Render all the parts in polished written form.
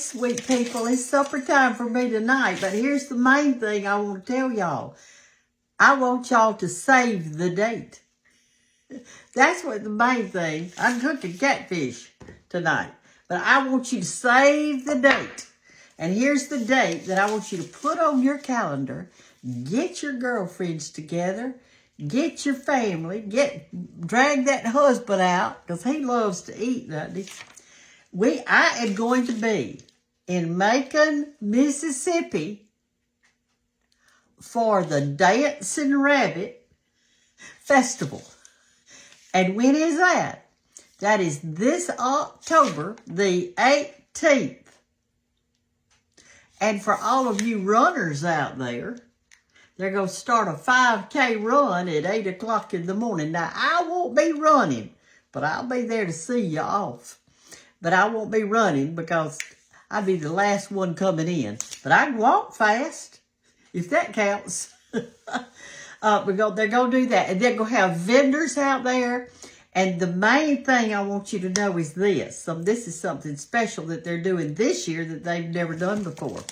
sweet people. It's supper time for me tonight. But here's the main thing I want to tell y'all. I want y'all to save the date. That's what the main thing. I'm cooking catfish tonight. But I want you to save the date. And here's the date that I want you to put on your calendar. Get your girlfriends together. Get your family. Drag that husband out because he loves to eat, doesn't he? I am going to be in Macon, Mississippi for the Dancing Rabbit Festival. And when is that? That is this October the 18th. And for all of you runners out there, they're going to start a 5K run at 8 o'clock in the morning. Now, I won't be running, but I'll be there to see you off. But I won't be running because I'll be the last one coming in. But I can walk fast, if that counts. They're going to do that. And they're going to have vendors out there. And the main thing I want you to know is this. This is something special that they're doing this year that they've never done before.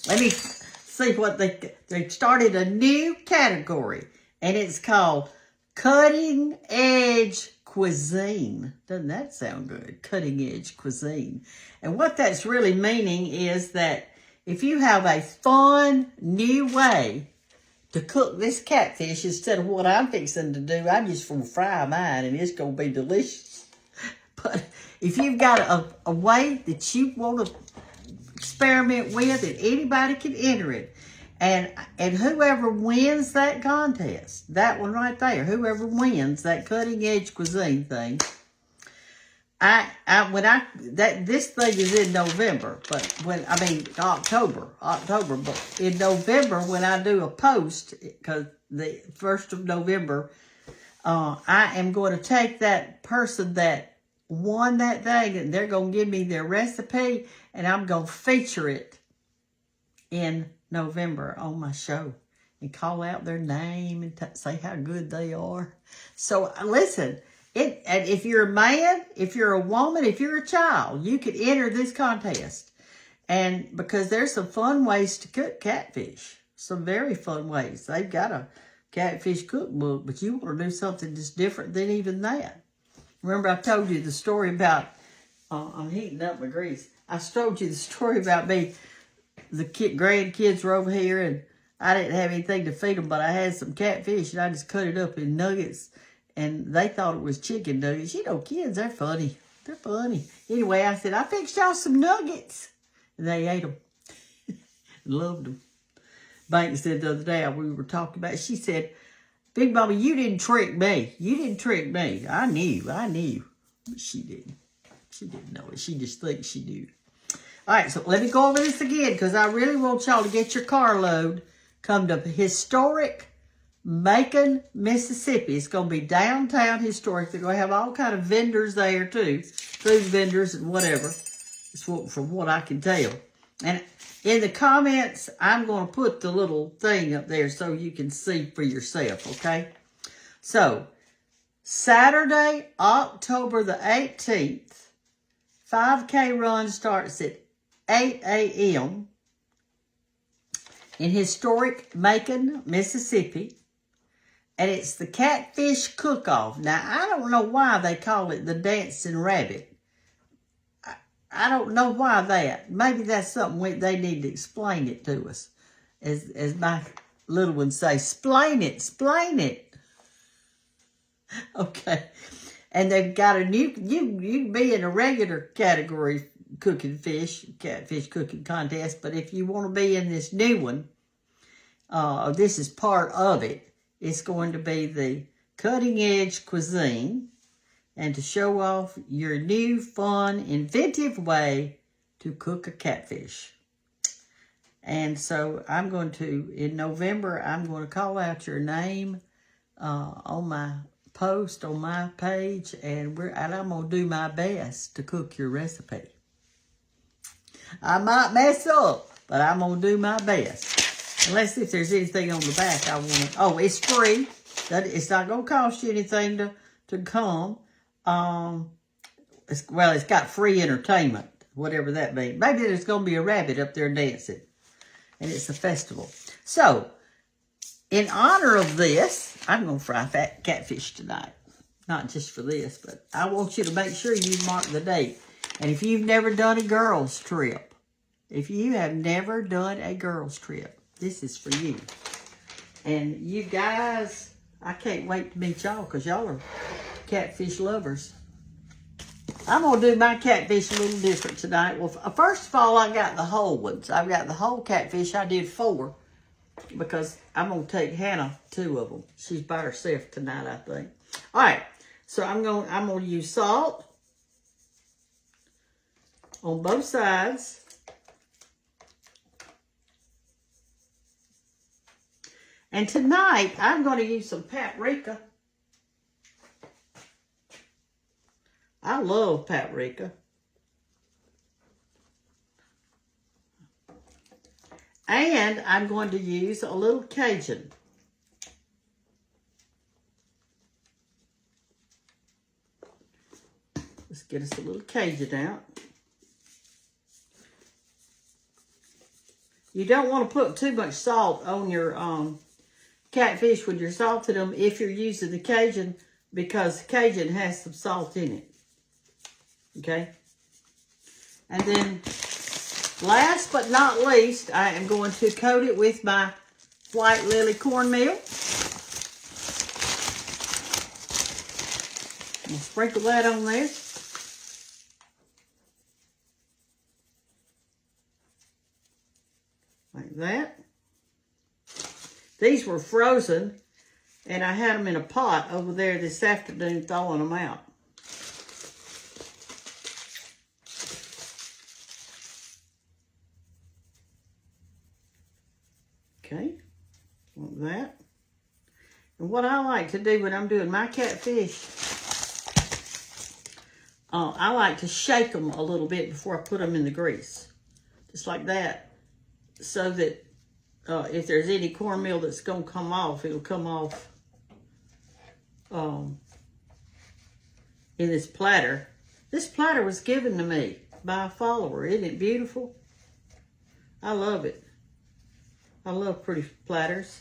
Let me see what they started a new category. And it's called Cutting Edge Cuisine. Doesn't that sound good? Cutting Edge Cuisine. And what that's really meaning is that if you have a fun new way to cook this catfish instead of what I'm fixing to do, I'm just going to fry mine and it's going to be delicious. But if you've got a way that you want to experiment with, and anybody can enter it, and whoever wins that contest, that one right there, whoever wins that Cutting Edge Cuisine thing, this thing is in November, but October, but in November when I do a post, because the 1st of November, I am going to take that person that won that thing and they're going to give me their recipe and I'm going to feature it in November on my show and call out their name and say how good they are. So listen, and if you're a man, if you're a woman, if you're a child, you could enter this contest. And because there's some fun ways to cook catfish. Some very fun ways. They've got a catfish cookbook, but you want to do something that's different than even that. Remember I told you the story about, I'm heating up my grease. I told you the story about me. The grandkids were over here and I didn't have anything to feed them, but I had some catfish and I just cut it up in nuggets. And they thought it was chicken nuggets. You know, kids, they're funny. They're funny. Anyway, I said, I fixed y'all some nuggets. And they ate them. Loved them. Bank said the other day, we were talking about it, she said, Big Mama, you didn't trick me. You didn't trick me. I knew. But she didn't. She didn't know it. She just thinks she knew. All right, so let me go over this again because I really want y'all to get your carload. Come to historic Macon, Mississippi. It's going to be downtown historic. They're going to have all kind of vendors there too. Food vendors and whatever. It's from what I can tell. And in the comments, I'm going to put the little thing up there so you can see for yourself, okay? So, Saturday, October the 18th, 5K run starts at 8 a.m. in historic Macon, Mississippi. And it's the Catfish Cook-Off. Now, I don't know why they call it the Dancing Rabbit. I don't know why that. Maybe that's something they need to explain it to us. As my little ones say, splain it, splain it. Okay. And they've got a new, you can be in a regular category cooking fish, catfish cooking contest. But if you want to be in this new one, this is part of it. It's going to be the Cutting Edge Cuisine and to show off your new, fun, inventive way to cook a catfish. And so I'm going to, in November, I'm going to call out your name on my post on my page, and I'm going to do my best to cook your recipe. I might mess up, but I'm going to do my best. Unless if there's anything on the back I want to... Oh, it's free. It's not going to cost you anything to come. It's got free entertainment. whatever that means. Maybe there's going to be a rabbit up there dancing, and it's a festival. So, in honor of this, I'm going to fry catfish tonight. Not just for this, but I want you to make sure you mark the date. And if you've never done a girls' trip, if you have never done a girls' trip, this is for you. And you guys, I can't wait to meet y'all because y'all are catfish lovers. I'm going to do my catfish a little different tonight. Well, first of all, I got the whole ones. I've got the whole catfish. I did 4 because I'm going to take Hannah 2 of them. She's by herself tonight, I think. All right. So I'm going to use salt on both sides. And tonight, I'm going to use some paprika. I love paprika. And I'm going to use a little Cajun. Let's get us a little Cajun out. You don't want to put too much salt on your catfish when you're salting them if you're using the Cajun, because Cajun has some salt in it. Okay? And then, last but not least, I am going to coat it with my white lily cornmeal. We'll sprinkle that on there. Like that. These were frozen, and I had them in a pot over there this afternoon thawing them out. Okay, like that. And what I like to do when I'm doing my catfish, I like to shake them a little bit before I put them in the grease. Just like that. So that if there's any cornmeal that's going to come off, it'll come off in this platter. This platter was given to me by a follower. Isn't it beautiful? I love it. I love pretty platters.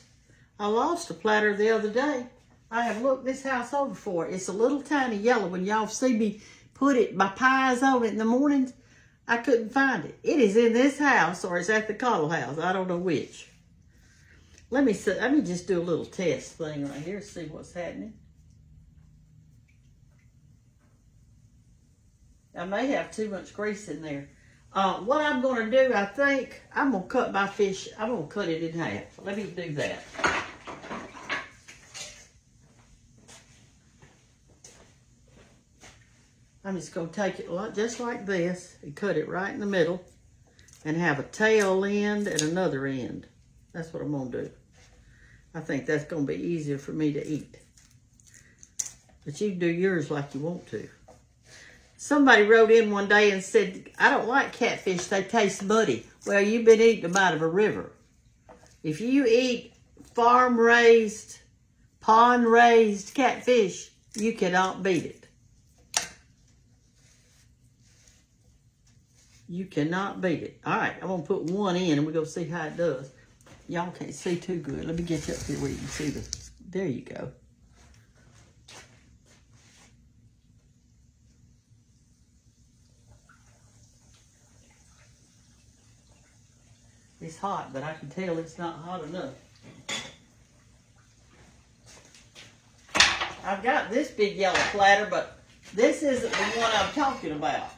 I lost a platter the other day. I have looked this house over for it. It's a little tiny yellow one. Y'all see me put my pies on it in the mornings. I couldn't find it. It is in this house or it's at the Cottle house. I don't know which. Let me just do a little test thing right here, see what's happening. I may have too much grease in there. What I'm going to do, I think, I'm going to cut my fish. I'm going to cut it in half. Let me do that. I'm just going to take it just like this and cut it right in the middle and have a tail end and another end. That's what I'm going to do. I think that's going to be easier for me to eat. But you can do yours like you want to. Somebody wrote in one day and said, I don't like catfish. They taste muddy. Well, you've been eating them out of a river. If you eat farm-raised, pond-raised catfish, you cannot beat it. You cannot beat it. All right, I'm going to put one in and we're going to see how it does. Y'all can't see too good. Let me get you up here where you can see this. There you go. It's hot, but I can tell it's not hot enough. I've got this big yellow platter, but this isn't the one I'm talking about.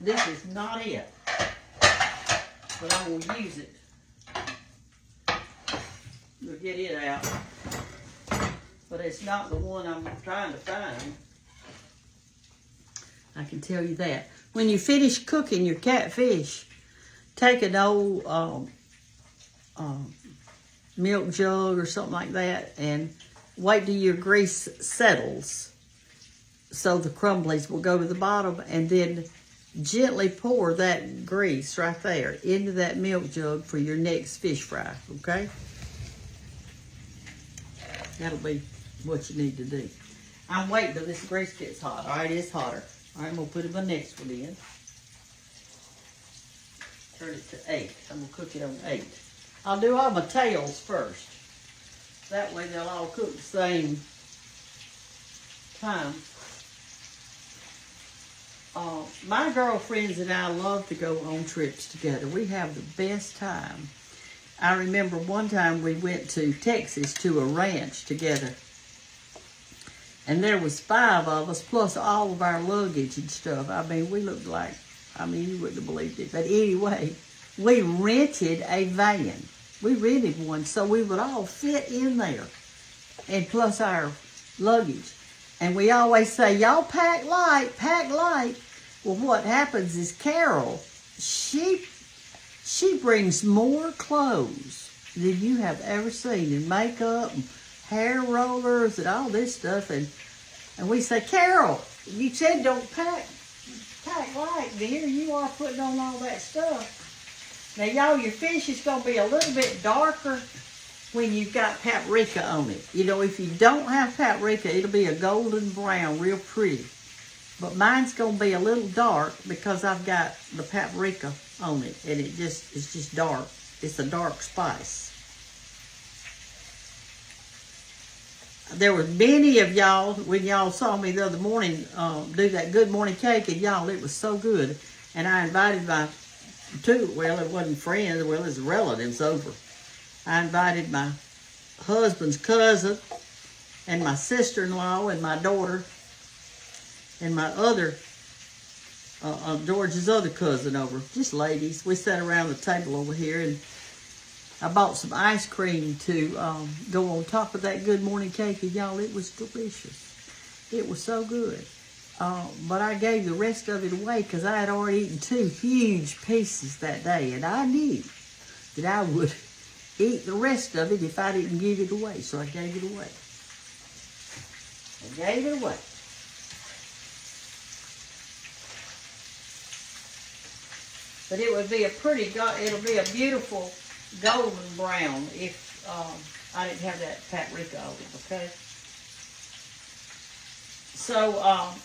This is not it, but I will use it. We'll get it out, but it's not the one I'm trying to find. I can tell you that. When you finish cooking your catfish, take an old milk jug or something like that and wait till your grease settles so the crumblies will go to the bottom, and then gently pour that grease right there into that milk jug for your next fish fry, okay? That'll be what you need to do. I'm waiting till this grease gets hot. All right, it's hotter. All right, I'm going to put my next one in. Turn it to 8. I'm going to cook it on 8. I'll do all my tails first. That way they'll all cook the same time. My girlfriends and I love to go on trips together. We have the best time. I remember one time we went to Texas to a ranch together. And there was 5 of us, plus all of our luggage and stuff. I mean, we looked like, you wouldn't have believed it. But anyway, we rented a van. We rented one so we would all fit in there. And plus our luggage. And we always say, y'all pack light, pack light. Well, what happens is Carol, she brings more clothes than you have ever seen, and makeup and hair rollers and all this stuff. And we say, Carol, you said don't pack light, but here you are putting on all that stuff. Now, y'all, your fish is going to be a little bit darker when you've got paprika on it. You know, if you don't have paprika, it'll be a golden brown, real pretty. But mine's going to be a little dark because I've got the paprika on it, and it's just dark. It's a dark spice. There were many of y'all, when y'all saw me the other morning do that good morning cake, and y'all, it was so good. And I invited my it wasn't friends, well, it was relatives over. I invited my husband's cousin and my sister-in-law and my daughter and my other, George's other cousin over. Just ladies. We sat around the table over here, and I bought some ice cream to go on top of that good morning cake, and y'all, it was delicious. It was so good. But I gave the rest of it away because I had already eaten 2 huge pieces that day, and I knew that I would eat the rest of it if I didn't give it away, so I gave it away. I gave it away. But it would be it'll be a beautiful golden brown if I didn't have that paprika on it, okay? So,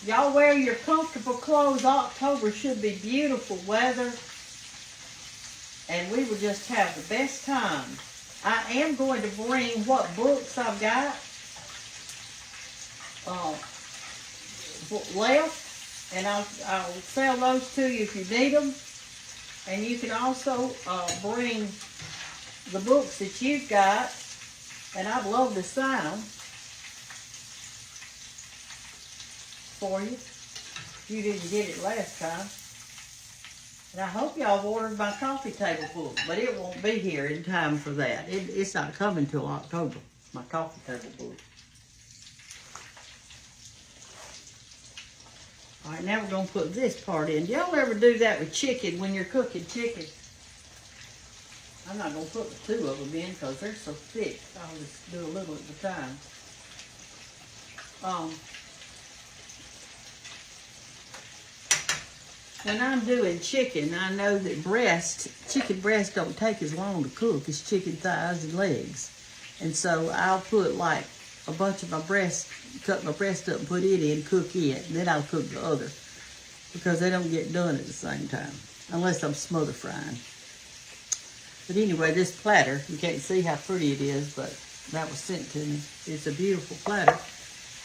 y'all wear your comfortable clothes. October should be beautiful weather. And we will just have the best time. I am going to bring what books I've got left. And I'll sell those to you if you need them. And you can also bring the books that you've got, and I'd love to sign them for you. You didn't get it last time. And I hope y'all have ordered my coffee table book, but it won't be here in time for that. It's not coming till October, my coffee table book. All right, now we're going to put this part in. Do y'all ever do that with chicken when you're cooking chicken? I'm not going to put the 2 of them in because they're so thick. I'll just do a little at a time. When I'm doing chicken, I know that chicken breast don't take as long to cook as chicken thighs and legs. And so I'll put like a bunch of my breast, cut my breast up and put it in, cook it, and then I'll cook the other. Because they don't get done at the same time, unless I'm smother frying. But anyway, this platter, you can't see how pretty it is, but that was sent to me. It's a beautiful platter.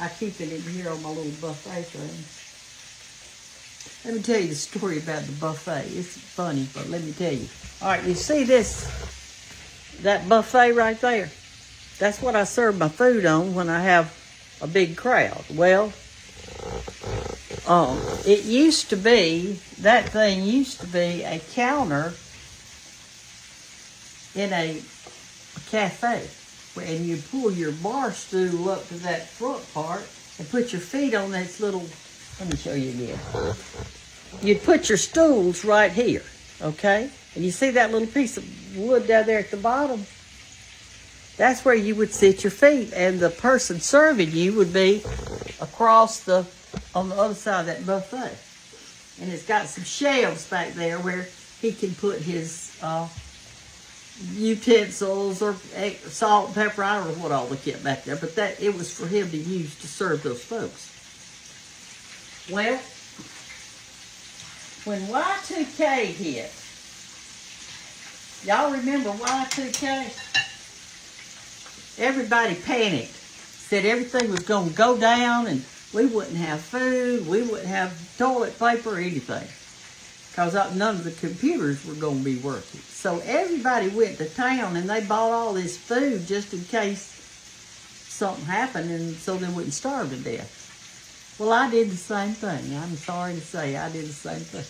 I keep it in here on my little buffet thing. Let me tell you the story about the buffet. It's funny, but let me tell you. All right, you see that buffet right there? That's what I serve my food on when I have a big crowd. Well, that thing used to be a counter in a cafe. And you pull your bar stool up to that front part and put your feet on this little, let me show you again. You'd put your stools right here, okay? And you see that little piece of wood down there at the bottom? That's where you would sit your feet, and the person serving you would be across on the other side of that buffet. And it's got some shelves back there where he can put his utensils or salt and pepper. I don't know what all they kept back there, but it was for him to use to serve those folks. Well, when Y2K hit, y'all remember Y2K? Everybody panicked. Said everything was going to go down and we wouldn't have food, we wouldn't have toilet paper or anything. Because none of the computers were going to be working. So everybody went to town and they bought all this food just in case something happened and so they wouldn't starve to death. Well, I did the same thing. I'm sorry to say I did the same thing.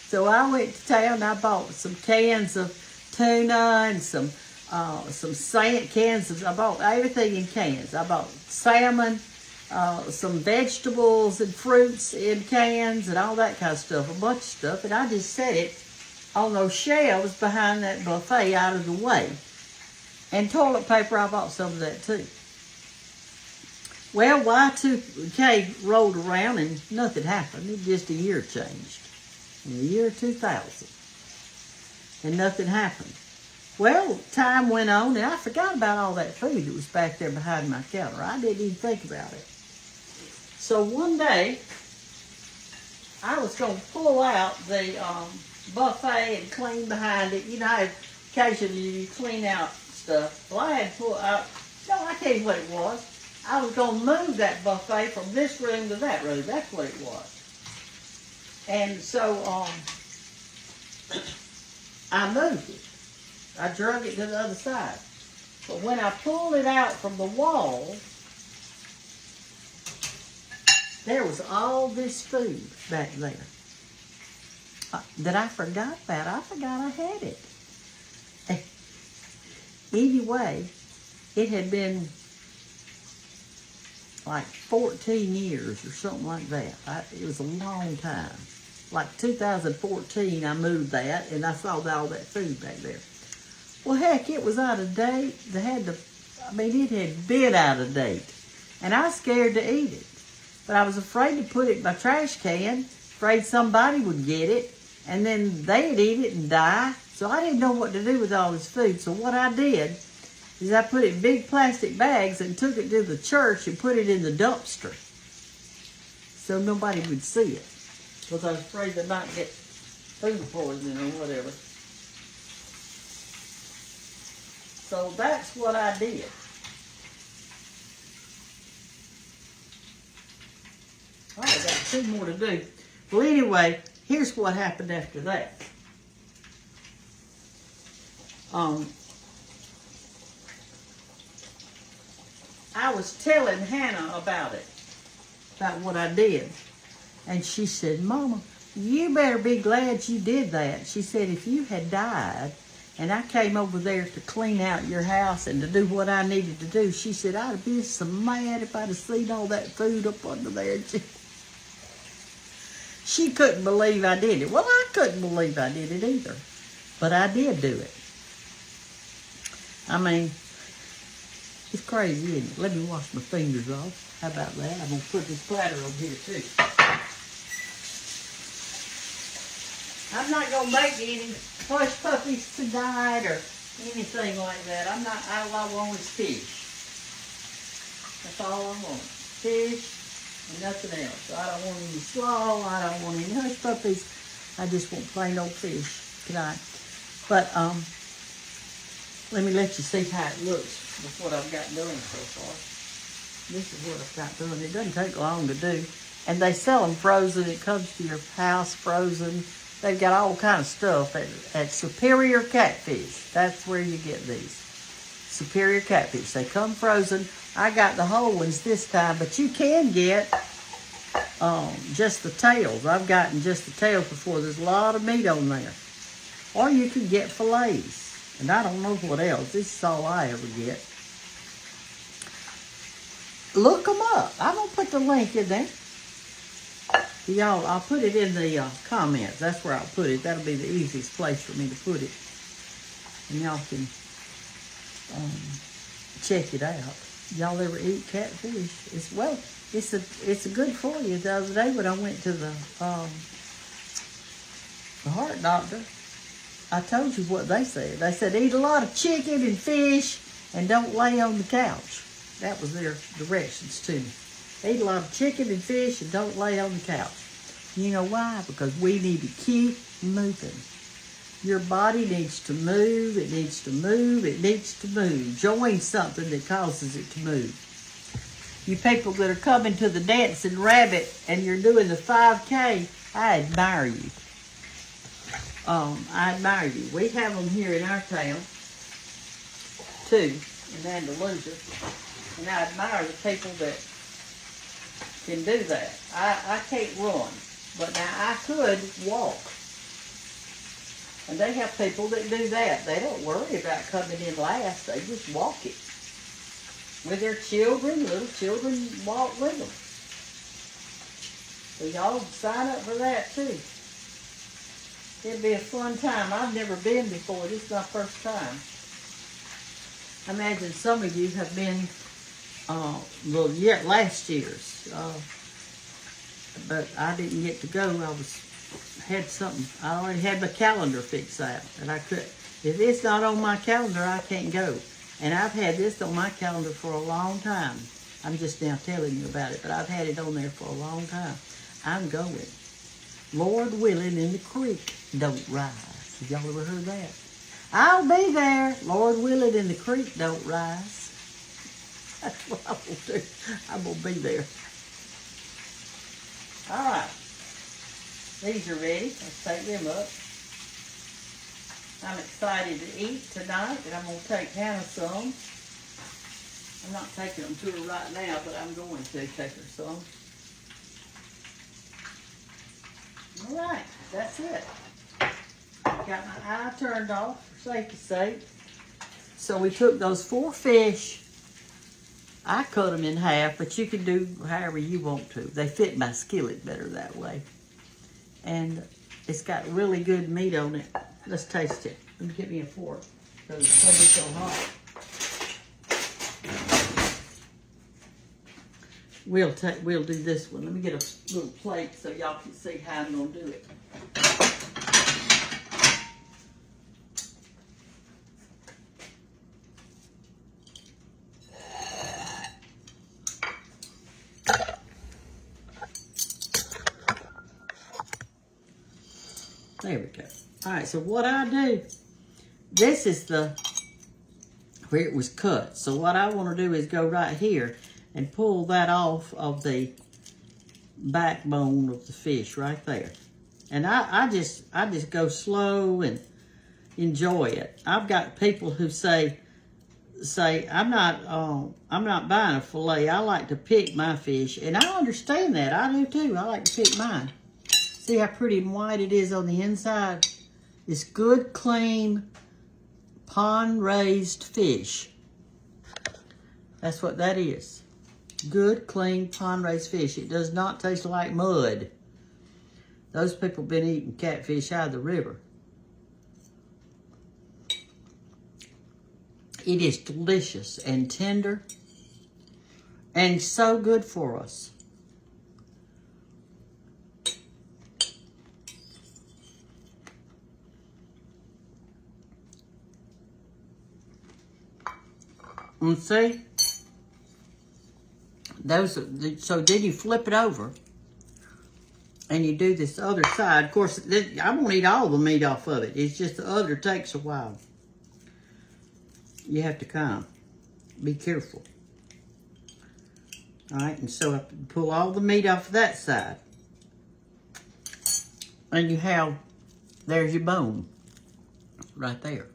So I went to town and I bought some cans of tuna and some sand cans. I bought everything in cans. I bought salmon, some vegetables and fruits in cans and all that kind of stuff, a bunch of stuff. And I just set it on those shelves behind that buffet out of the way. And toilet paper, I bought some of that too. Well, Y2K rolled around and nothing happened. It just a year changed. In the year 2000. And nothing happened. Well, time went on and I forgot about all that food that was back there behind my counter. I didn't even think about it. So one day, I was going to pull out the buffet and clean behind it. You know how occasionally you clean out stuff. Well, I had to pull out, no, I tell you what it was. I was going to move that buffet from this room to that room. That's what it was. And so I moved it. I drug it to the other side. But when I pulled it out from the wall, there was all this food back there that I forgot about. I forgot I had it. Anyway, it had been like 14 years or something like that. It was a long time. Like 2014, I moved that, and I saw all that food back there. Well, heck, it was out of date. It had been out of date. And I was scared to eat it. But I was afraid to put it in my trash can, afraid somebody would get it, and then they'd eat it and die. So I didn't know what to do with all this food. So what I did is I put it in big plastic bags and took it to the church and put it in the dumpster so nobody would see it. Because I was afraid they might get food poisoning or whatever. So that's what I did. Oh, I got 2 more to do. Well, anyway, here's what happened after that. I was telling Hannah about it, about what I did. And she said, Mama, you better be glad you did that. She said, if you had died and I came over there to clean out your house and to do what I needed to do, she said, I'd have been so mad if I'd have seen all that food up under there. She couldn't believe I did it. Well, I couldn't believe I did it either. But I did do it. I mean, it's crazy, isn't it? Let me wash my fingers off. How about that? I'm going to put this platter over here, too. I'm not going to make any hush puppies tonight or anything like that. All I want is fish. That's all I want. Fish and nothing else. I don't want any slaw. I don't want any hush puppies. I just want plain old fish tonight. But let me let you see how it looks with what I've got done so far. This is what I've got done. It doesn't take long to do. And they sell them frozen. It comes to your house frozen. They've got all kind of stuff at Superior Catfish. That's where you get these. Superior Catfish. They come frozen. I got the whole ones this time, but you can get just the tails. I've gotten just the tails before. There's a lot of meat on there. Or you can get fillets. And I don't know what else. This is all I ever get. Look them up. I'm going to put the link in there. Y'all, I'll put it in the comments. That's where I'll put it. That'll be the easiest place for me to put it. And y'all can check it out. Y'all ever eat catfish? It's a good for you. The other day when I went to the heart doctor, I told you what they said. They said eat a lot of chicken and fish and don't lay on the couch. That was their directions to me. Eat a lot of chicken and fish and don't lay on the couch. You know why? Because we need to keep moving. Your body needs to move. It needs to move. It needs to move. Join something that causes it to move. You people that are coming to the Dancing Rabbit and you're doing the 5K, I admire you. I admire you. We have them here in our town, too, in Andalusia. And I admire the people that can do that. I can't run, but now I could walk. And they have people that do that. They don't worry about coming in last. They just walk it. With their children, little children walk with them. So y'all sign up for that too. It'll be a fun time. I've never been before. This is my first time. I imagine some of you have been last year's. But I didn't get to go. I already had my calendar fixed out. And I could, if it's not on my calendar, I can't go. And I've had this on my calendar for a long time. I'm just now telling you about it, but I've had it on there for a long time. I'm going. Lord willing, and the creek don't rise. Have y'all ever heard that? I'll be there. Lord willing, and the creek don't rise. That's what I'm going to do. I'm going to be there. All right. These are ready. Let's take them up. I'm excited to eat tonight, and I'm going to take Hannah some. I'm not taking them to her right now, but I'm going to take her some. All right, that's it. Got my eye turned off for safety's sake. So we took those 4 fish. I cut them in half, but you can do however you want to. They fit my skillet better that way. And it's got really good meat on it. Let's taste it. Let me get me a fork because it's so hot. We'll do this one. Let me get a little plate so y'all can see how I'm gonna do it. There we go. All right, so what I do, this is where it was cut. So what I want to do is go right here and pull that off of the backbone of the fish right there. And I just go slow and enjoy it. I've got people who say I'm not buying a fillet. I like to pick my fish, and I understand that. I do too. I like to pick mine. See how pretty and white it is on the inside? It's good, clean, pond-raised fish. That's what that is. Good, clean, pond-raised fish. It does not taste like mud. Those people have been eating catfish out of the river. It is delicious and tender and so good for us. And see, so then you flip it over and you do this other side. Of course, I won't eat all the meat off of it. It's just the other takes a while. You have to kind of be careful. All right, and so I pull all the meat off of that side. And there's your bone right there.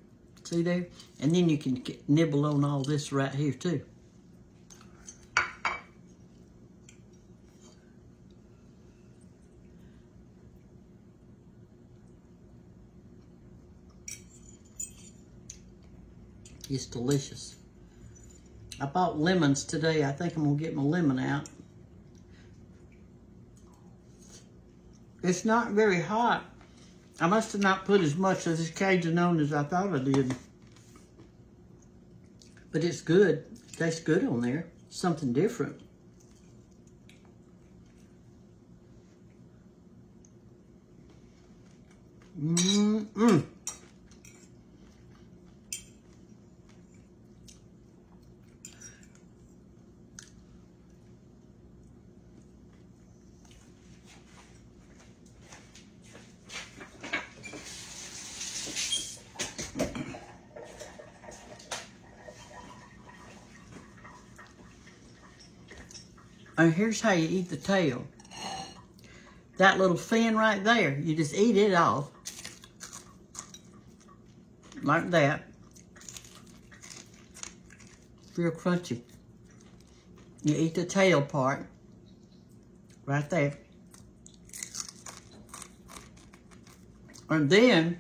See there? And then you can nibble on all this right here too. It's delicious. I bought lemons today. I think I'm gonna get my lemon out. It's not very hot. I must have not put as much of this Cajun on as I thought I did. But it's good. It tastes good on there. Something different. Mmm. And here's how you eat the tail. That little fin right there, you just eat it off. Like that. Real crunchy. You eat the tail part. Right there. And then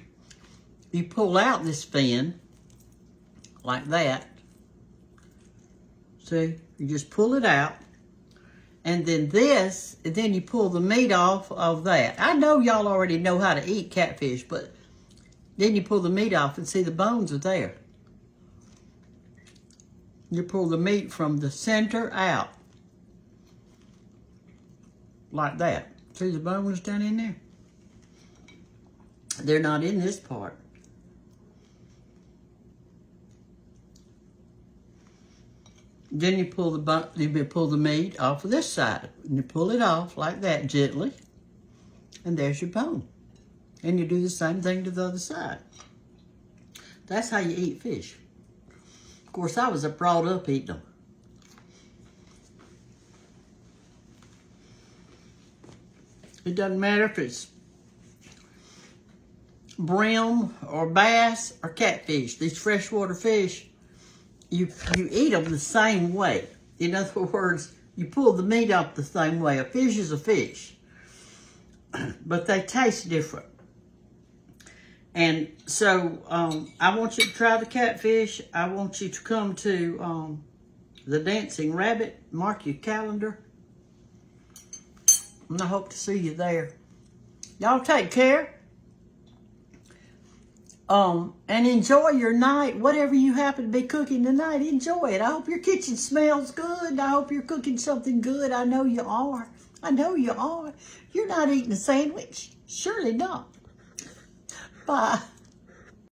you pull out this fin. Like that. See? You just pull it out. And then this, and then you pull the meat off of that. I know y'all already know how to eat catfish, but then you pull the meat off and see the bones are there. You pull the meat from the center out. Like that. See the bones down in there? They're not in this part. Then you pull the meat off of this side. And you pull it off like that gently. And there's your bone. And you do the same thing to the other side. That's how you eat fish. Of course, I was brought up eating them. It doesn't matter if it's brim or bass or catfish. These freshwater fish, you eat them the same way. In other words, you pull the meat off the same way. A fish is a fish. But they taste different. And so I want you to try the catfish. I want you to come to the Dancing Rabbit. Mark your calendar. And I hope to see you there. Y'all take care. And enjoy your night. Whatever you happen to be cooking tonight, enjoy it. I hope your kitchen smells good. I hope you're cooking something good. I know you are. I know you are. You're not eating a sandwich. Surely not. Bye.